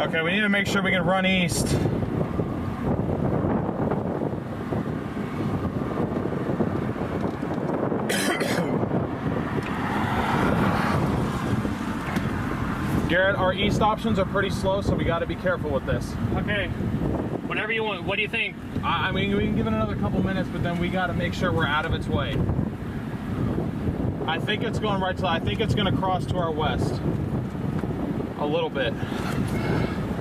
Okay, we need to make sure we can run east. Garrett, our east options are pretty slow, so we got to be careful with this. Okay, whatever you want. What do you think? I mean, we can give it another couple minutes, but then we got to make sure we're out of its way. I think it's going right to, I think it's going to cross to our west. A little bit.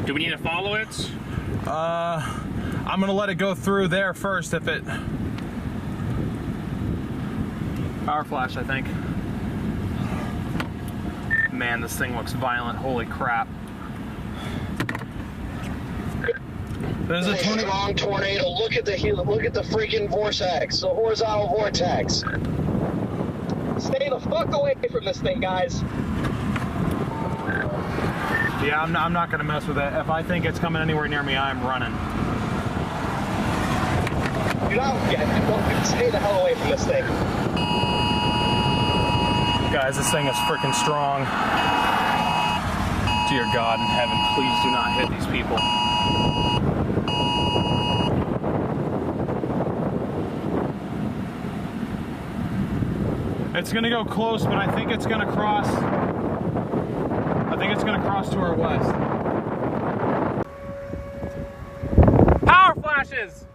Do we need to follow it? I'm going to let it go through there first if it... Power flash, I think. Man, this thing looks violent. Holy crap. There's a strong tornado. Look at the freaking vortex, the horizontal vortex. Stay the fuck away from this thing, guys. Yeah, I'm not gonna mess with it. If I think it's coming anywhere near me, I'm running. Stay the hell away from this thing. Guys, this thing is freaking strong. Dear God in heaven, please do not hit these people. It's gonna go close, but I think it's gonna cross. I think it's gonna cross to our west. Power flashes!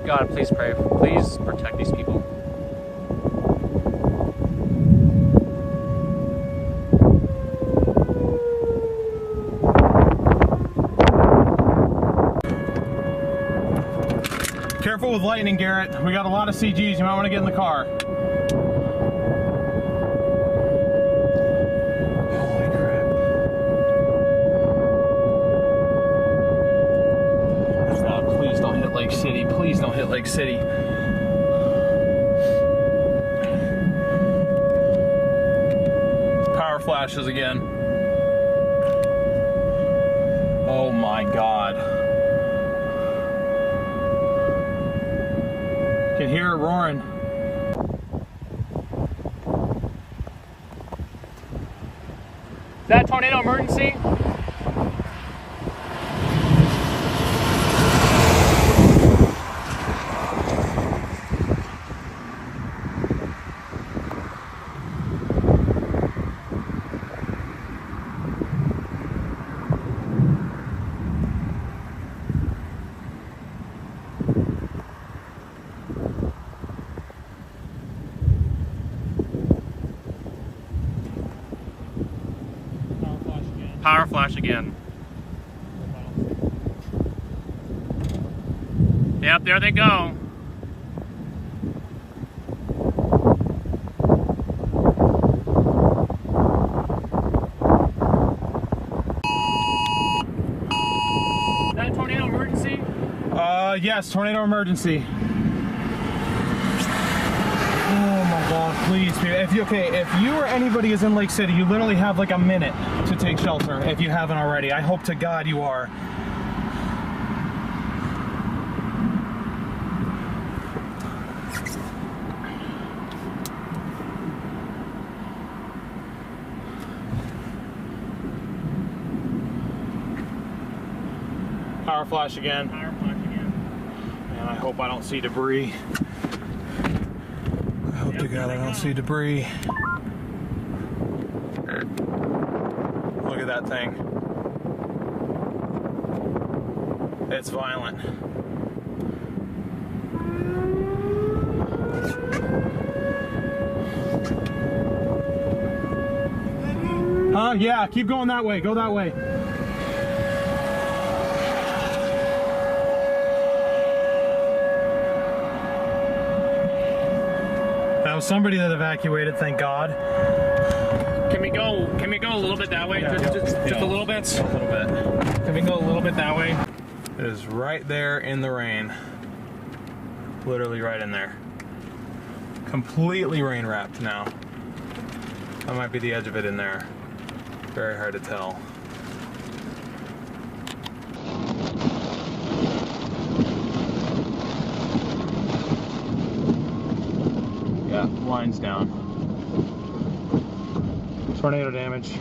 God, please pray. Please protect these people. Careful with lightning, Garrett. We got a lot of CGs. You might want to get in the car. Holy crap. Oh, please don't hit Lake City. Please don't hit Lake City. Power flashes again. Oh my God. Can hear it roaring. Is that a tornado emergency? Power flash again. Yep, there they go. Is that a tornado emergency? Yes, tornado emergency. Oh my God, please, if you or anybody is in Lake City, you literally have like a minute to take shelter if you haven't already. I hope to God you are. Power flash again. Power flash again. Man, I hope I don't see debris. I hope to God I don't see debris. Look at that thing. It's violent. Yeah, keep going that way. Go that way. was somebody that evacuated, thank God. Can we go a little bit that way? Yeah, Just a little bit? A little bit. Can we go a little bit that way? It is right there in the rain. Literally right in there. Completely rain wrapped now. That might be the edge of it in there. Very hard to tell. Yeah, line's down. Tornado damage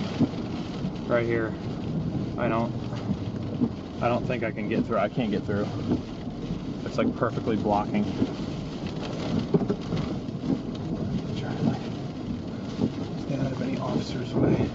right here. I don't think I can get through. I can't get through. It's like perfectly blocking. Try to like stay out of any officer's way.